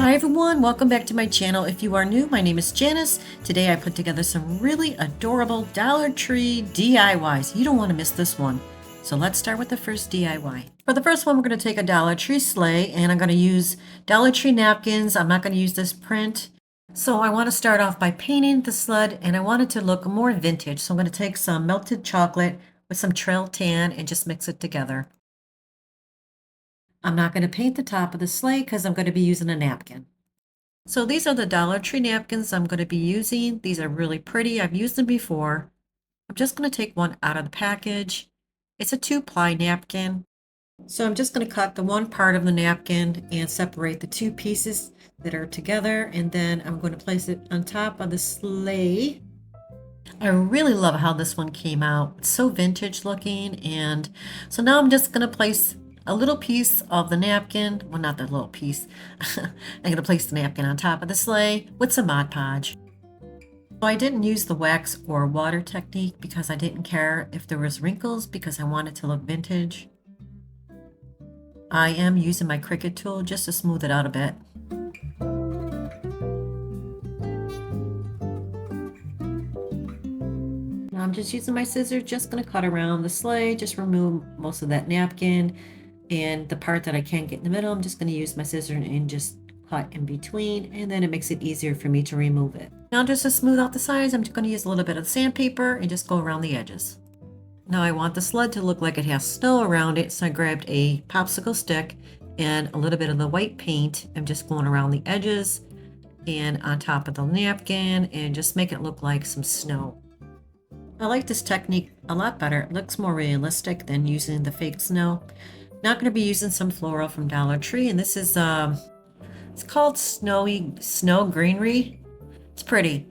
Hi everyone, welcome back to my channel. If you are new, my name is Janice. Today I put together some really adorable Dollar Tree DIYs. You don't want to miss this one. So let's start with the first DIY. For the first one, we're going to take a Dollar Tree sleigh and I'm going to use Dollar Tree napkins. I'm not going to use this print. So I want to start off by painting the sled and I want it to look more vintage. So I'm going to take some melted chocolate with some trail tan and just mix it together. I'm not going to paint the top of the sleigh because I'm going to be using a napkin. So these are the Dollar Tree napkins I'm going to be using. These are really pretty. I've used them before. I'm just going to take one out of the package. It's a 2-ply napkin. So I'm just going to cut the one part of the napkin and separate the two pieces that are together. And then I'm going to place it on top of the sleigh. I really love how this one came out. It's so vintage looking. And so now I'm just going to place a little piece of the napkin. Well, not the little piece. I'm going to place the napkin on top of the sleigh with some Mod Podge. So I didn't use the wax or water technique because I didn't care if there was wrinkles because I wanted to look vintage. I am using my Cricut tool just to smooth it out a bit. Now I'm just using my scissors, just going to cut around the sleigh, just remove most of that napkin. And the part that I can't get in the middle, I'm just going to use my scissors and just cut in between, and then it makes it easier for me to remove it. Now just to smooth out the sides, I'm just going to use a little bit of sandpaper and just go around the edges. Now I want the sled to look like it has snow around it, so I grabbed a popsicle stick and a little bit of the white paint. I'm just going around the edges and on top of the napkin and just make it look like some snow. I like this technique a lot better. It looks more realistic than using the fake snow. Not going to be using some floral from Dollar Tree, and this is it's called Snow Greenery. It's pretty.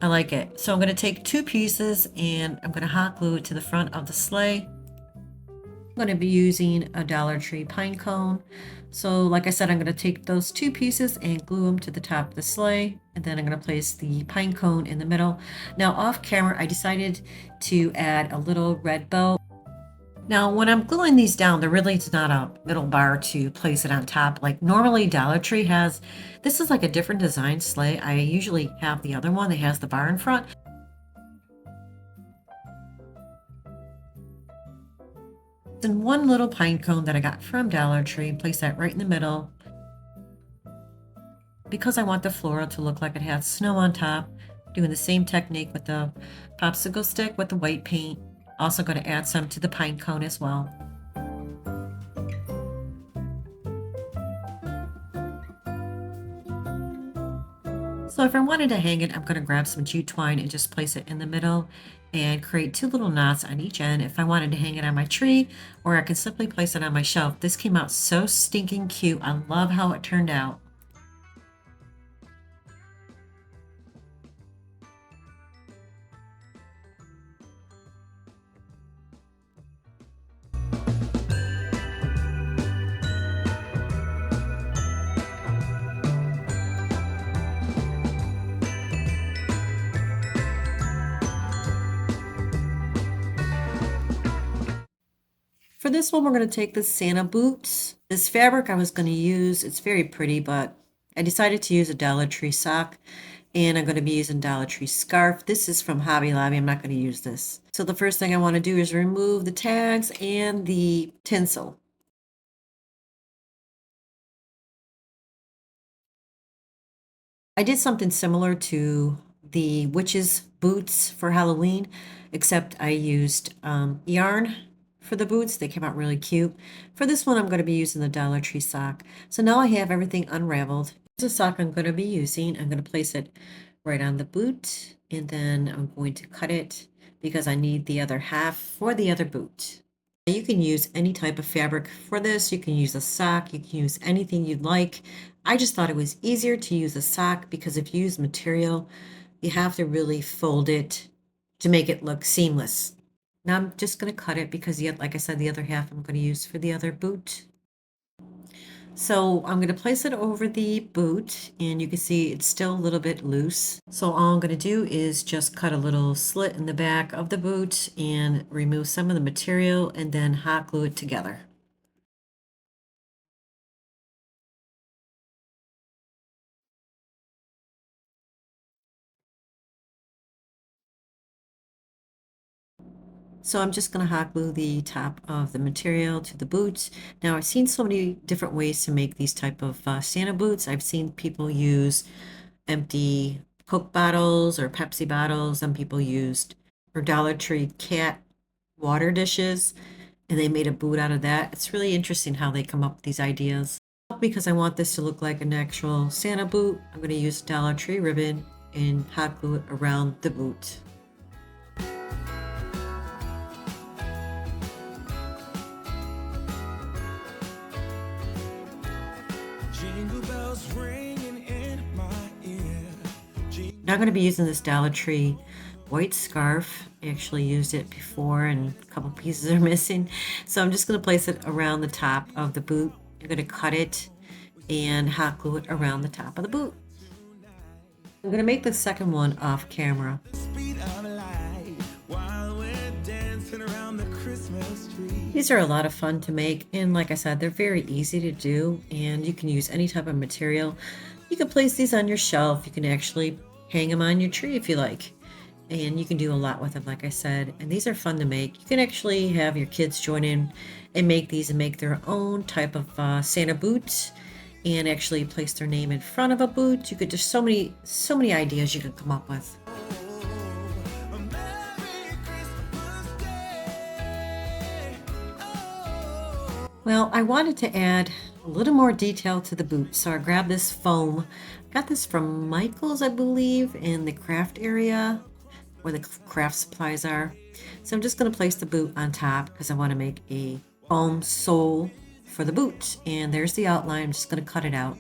I like it. So I'm going to take two pieces and I'm going to hot glue it to the front of the sleigh. I'm going to be using a Dollar Tree pine cone. So like I said, I'm going to take those two pieces and glue them to the top of the sleigh, and then I'm going to place the pine cone in the middle. Now off camera, I decided to add a little red bow. Now, when I'm gluing these down, there really is not a middle bar to place it on top. Like normally Dollar Tree has, this is like a different design sleigh. I usually have the other one that has the bar in front. And one little pine cone that I got from Dollar Tree, place that right in the middle. Because I want the floral to look like it has snow on top, doing the same technique with the popsicle stick with the white paint. Also going to add some to the pine cone as well. So if I wanted to hang it, I'm going to grab some jute twine and just place it in the middle and create two little knots on each end if I wanted to hang it on my tree, or I can simply place it on my shelf. This came out so stinking cute. I love how it turned out. For this one, we're going to take the Santa boots. This fabric I was going to use, it's very pretty, but I decided to use a Dollar Tree sock, and I'm going to be using Dollar Tree scarf. This is from Hobby Lobby. I'm not going to use this. So the first thing I want to do is remove the tags and the tinsel. I did something similar to the witch's boots for Halloween, except I used yarn for the boots. They came out really cute. For this one, I'm going to be using the Dollar Tree sock. So now I have everything unraveled. Here's the sock I'm going to be using. I'm going to place it right on the boot, and then I'm going to cut it because I need the other half for the other boot. You can use any type of fabric for this. You can use a sock. You can use anything you'd like. I just thought it was easier to use a sock because if you use material, you have to really fold it to make it look seamless. Now I'm just going to cut it because, like I said, the other half I'm going to use for the other boot. So I'm going to place it over the boot, and you can see it's still a little bit loose. So all I'm going to do is just cut a little slit in the back of the boot and remove some of the material and then hot glue it together. So I'm just going to hot glue the top of the material to the boots. Now I've seen so many different ways to make these type of Santa boots. I've seen people use empty Coke bottles or Pepsi bottles. Some people used or Dollar Tree cat water dishes and they made a boot out of that. It's really interesting how they come up with these ideas. Because I want this to look like an actual Santa boot, I'm going to use Dollar Tree ribbon and hot glue it around the boot. Jingle bells ringing in my ear. Now I'm going to be using this Dollar Tree white scarf. I actually used it before and a couple pieces are missing. So I'm just going to place it around the top of the boot. I'm going to cut it and hot glue it around the top of the boot. I'm going to make the second one off camera. These are a lot of fun to make, and like I said, they're very easy to do, and you can use any type of material. You can place these on your shelf. You can actually hang them on your tree if you like, and you can do a lot with them, like I said, and these are fun to make. You can actually have your kids join in and make these and make their own type of Santa boots and actually place their name in front of a boot. You could just so many ideas you could come up with. Well, I wanted to add a little more detail to the boot, so I grabbed this foam. I got this from Michael's, I believe, in the craft area where the craft supplies are. So I'm just going to place the boot on top because I want to make a foam sole for the boot. And there's the outline. I'm just going to cut it out.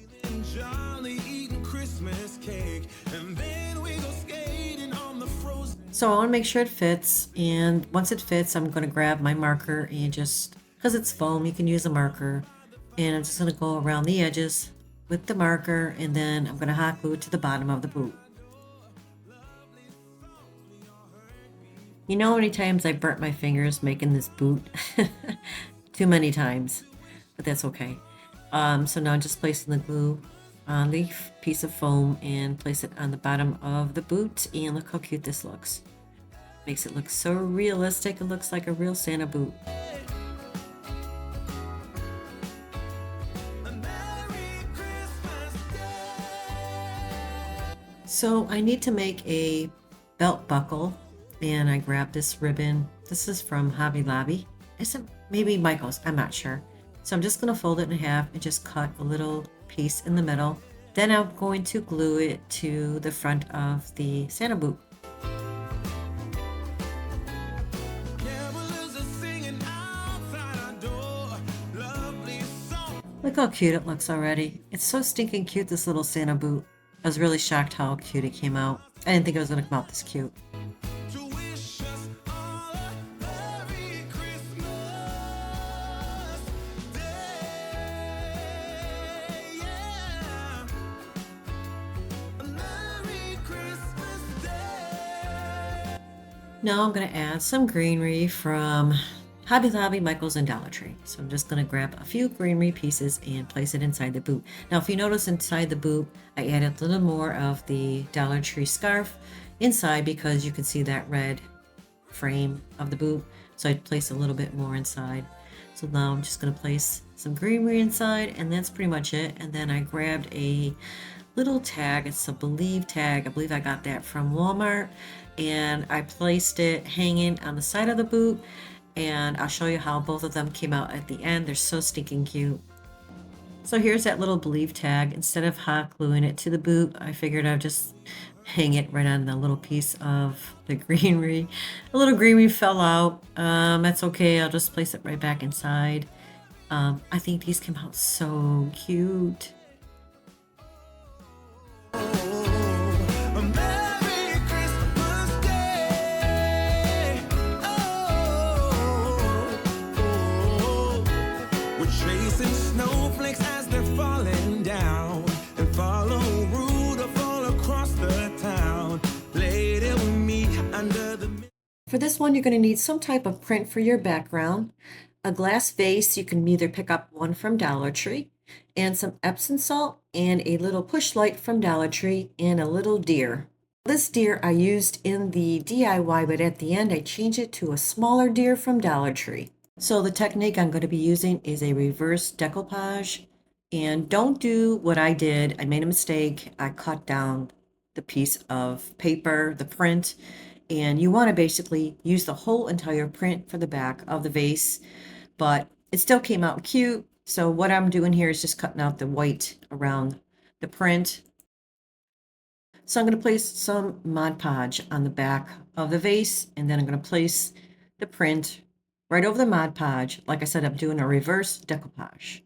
So I want to make sure it fits, and once it fits, I'm going to grab my marker and just, because it's foam, you can use a marker, and I'm just going to go around the edges with the marker, and then I'm going to hot glue it to the bottom of the boot. You know how many times I burnt my fingers making this boot? Too many times, but that's okay. So now just placing the glue on the piece of foam and place it on the bottom of the boot, and look how cute this looks. Makes it look so realistic. It looks like a real Santa boot. So I need to make a belt buckle, and I grabbed this ribbon. This is from Hobby Lobby. Is it maybe Michael's? I'm not sure. So I'm just going to fold it in half and just cut a little piece in the middle. Then I'm going to glue it to the front of the Santa boot. Look how cute it looks already. It's so stinking cute, this little Santa boot. I was really shocked how cute it came out. I didn't think it was going to come out this cute. Now I'm going to add some greenery from Hobby Lobby, Michael's, and Dollar Tree. So I'm just going to grab a few greenery pieces and place it inside the boot. Now if you notice inside the boot, I added a little more of the Dollar Tree scarf inside because you can see that red frame of the boot. So I placed a little bit more inside. So now I'm just going to place some greenery inside, and that's pretty much it. And then I grabbed a little tag. It's a Believe tag. I believe I got that from Walmart, and I placed it hanging on the side of the boot, and I'll show you how both of them came out at the end. They're so stinking cute. So here's that little Believe tag. Instead of hot gluing it to the boot, I figured I'd just hang it right on the little piece of the greenery. A little greenery fell out. That's okay. I'll just place it right back inside. I think these came out so cute. For this one, you're going to need some type of print for your background, a glass vase. You can either pick up one from Dollar Tree, and some Epsom salt, and a little push light from Dollar Tree, and a little deer. This deer I used in the DIY, but at the end I changed it to a smaller deer from Dollar Tree. So the technique I'm going to be using is a reverse decoupage. And don't do what I did. I made a mistake. I cut down the piece of paper, the print, and you want to basically use the whole entire print for the back of the vase, but it still came out cute. So what I'm doing here is just cutting out the white around the print. So I'm going to place some Mod Podge on the back of the vase, and then I'm going to place the print right over the Mod Podge. Like I said, I'm doing a reverse decoupage.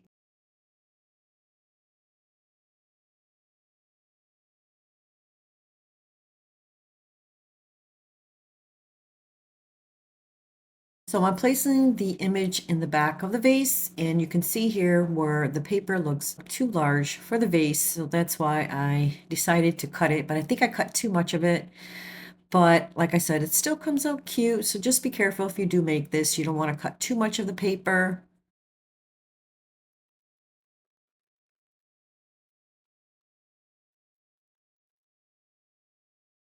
So I'm placing the image in the back of the vase, and you can see here where the paper looks too large for the vase. So that's why I decided to cut it, but I think I cut too much of it. But like I said, it still comes out cute. So just be careful if you do make this. You don't want to cut too much of the paper.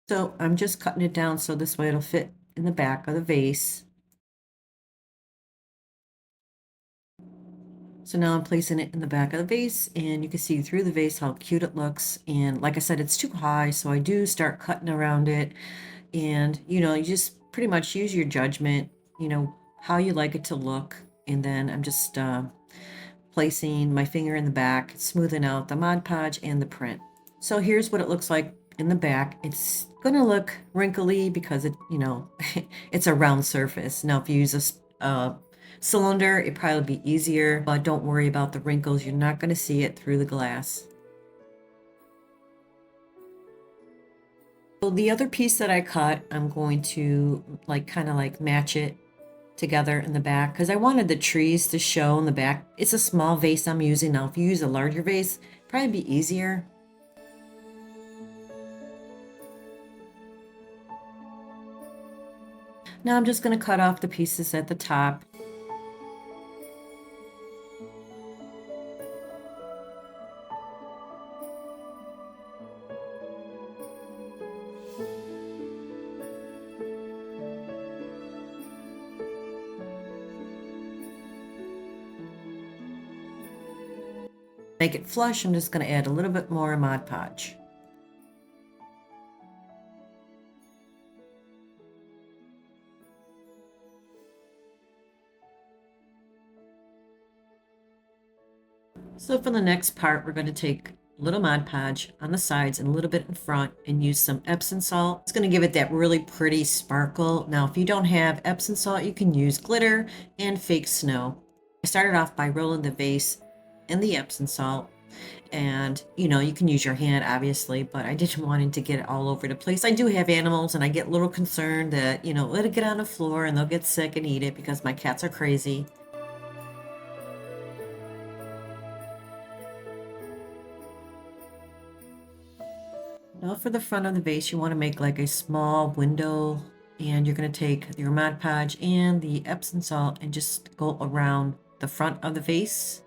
So I'm just cutting it down so this way it'll fit in the back of the vase. So now I'm placing it in the back of the vase, and you can see through the vase how cute it looks. And like I said, it's too high, so I do start cutting around it. And you just pretty much use your judgment, how you like it to look. And then I'm just placing my finger in the back, smoothing out the Mod Podge and the print. So here's what it looks like in the back. It's gonna look wrinkly because it's a round surface. Now, if you use a cylinder, it'd probably be easier, but don't worry about the wrinkles. You're not gonna see it through the glass. So the other piece that I cut, I'm going to kind of match it together in the back because I wanted the trees to show in the back. It's a small vase I'm using now. If you use a larger vase, probably be easier. Now I'm just going to cut off the pieces at the top. Make it flush, I'm just going to add a little bit more Mod Podge. So for the next part, we're going to take a little Mod Podge on the sides and a little bit in front and use some Epsom salt. It's going to give it that really pretty sparkle. Now, if you don't have Epsom salt, you can use glitter and fake snow. I started off by rolling the vase in the Epsom salt. And you can use your hand obviously, but I didn't want it to get all over the place. I do have animals, and I get a little concerned that let it get on the floor and they'll get sick and eat it because my cats are crazy. Now for the front of the vase, you want to make like a small window, and you're going to take your Mod Podge and the Epsom salt and just go around the front of the vase.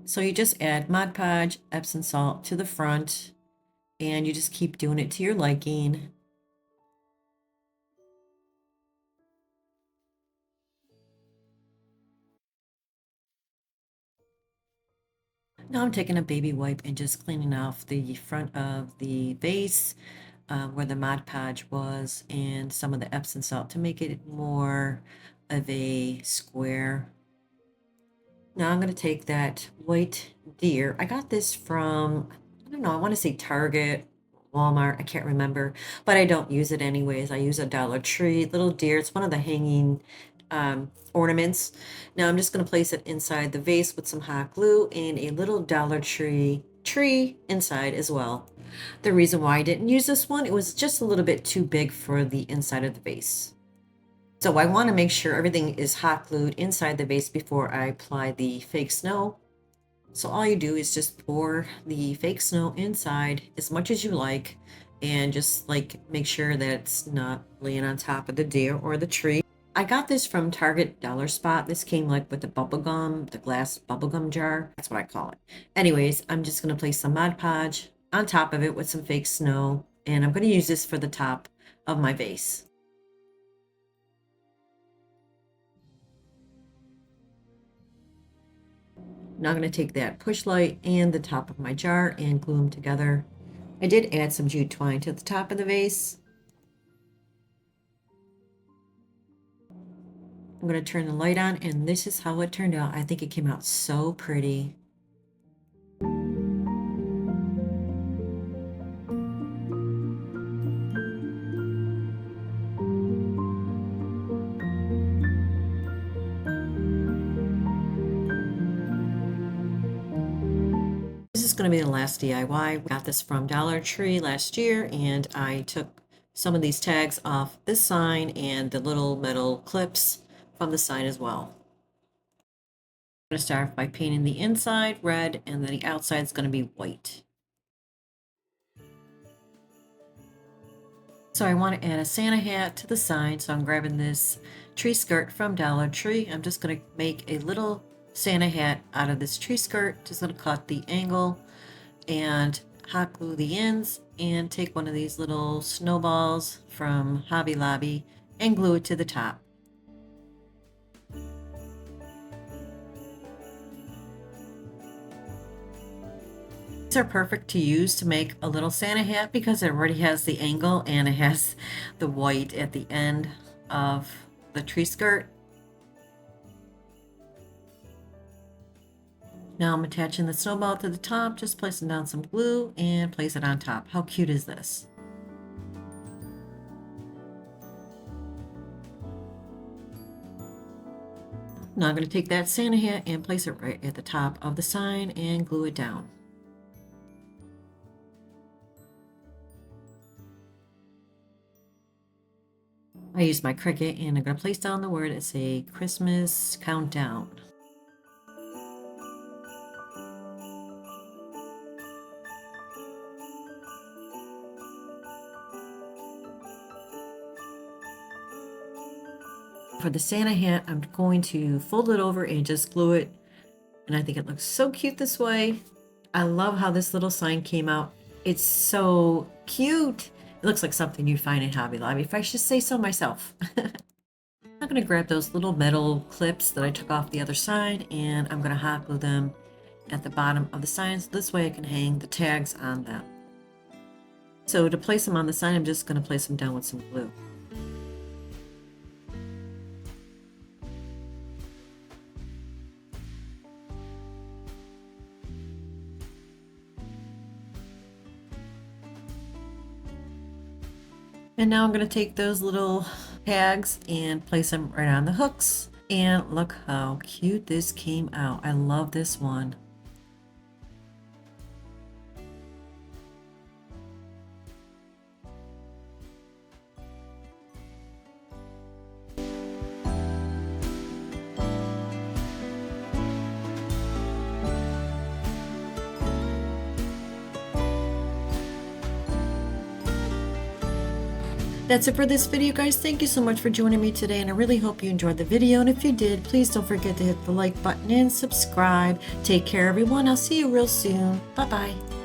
So you just add Mod Podge, Epsom salt to the front, and you just keep doing it to your liking. Now I'm taking a baby wipe and just cleaning off the front of the vase where the Mod Podge was and some of the Epsom salt to make it more of a square. Now I'm going to take that white deer. I got this from, I don't know, I want to say Target, Walmart, I can't remember, but I don't use it anyways. I use a Dollar Tree little deer. It's one of the hanging ornaments. Now I'm just going to place it inside the vase with some hot glue and a little Dollar Tree inside as well. The reason why I didn't use this one, it was just a little bit too big for the inside of the vase. So I want to make sure everything is hot glued inside the vase before I apply the fake snow. So all you do is just pour the fake snow inside as much as you like, and just like make sure that it's not laying on top of the deer or the tree. I got this from Target Dollar Spot. This came like with the bubble gum, the glass bubble gum jar. That's what I call it. Anyways, I'm just going to place some Mod Podge on top of it with some fake snow. And I'm going to use this for the top of my vase. Now I'm going to take that push light and the top of my jar and glue them together. I did add some jute twine to the top of the vase. I'm going to turn the light on, and this is how it turned out. I think it came out so pretty. This is going to be the last DIY. We got this from Dollar Tree last year, and I took some of these tags off this sign and the little metal clips from the sign as well. I'm going to start by painting the inside red, and then the outside is going to be white. So I want to add a Santa hat to the sign, so I'm grabbing this tree skirt from Dollar Tree. I'm just going to make a little Santa hat out of this tree skirt. Just going to cut the angle and hot glue the ends, and take one of these little snowballs from Hobby Lobby and glue it to the top. These are perfect to use to make a little Santa hat because it already has the angle and it has the white at the end of the tree skirt. Now I'm attaching the snowball to the top, just placing down some glue and place it on top. How cute is this? Now I'm going to take that Santa hat and place it right at the top of the sign and glue it down. I use my Cricut, and I'm going to place down the word. It's a Christmas countdown. For the Santa hat, I'm going to fold it over and just glue it. And I think it looks so cute this way. I love how this little sign came out. It's so cute. It looks like something you'd find in Hobby Lobby, if I should say so myself. I'm going to grab those little metal clips that I took off the other side, and I'm going to hot glue them at the bottom of the sign, so this way I can hang the tags on them. So to place them on the sign, I'm just going to place them down with some glue. And now I'm going to take those little tags and place them right on the hooks. And look how cute this came out. I love this one. That's it for this video, guys. Thank you so much for joining me today, and I really hope you enjoyed the video. And if you did, please don't forget to hit the like button and subscribe. Take care, everyone. I'll see you real soon. Bye-bye.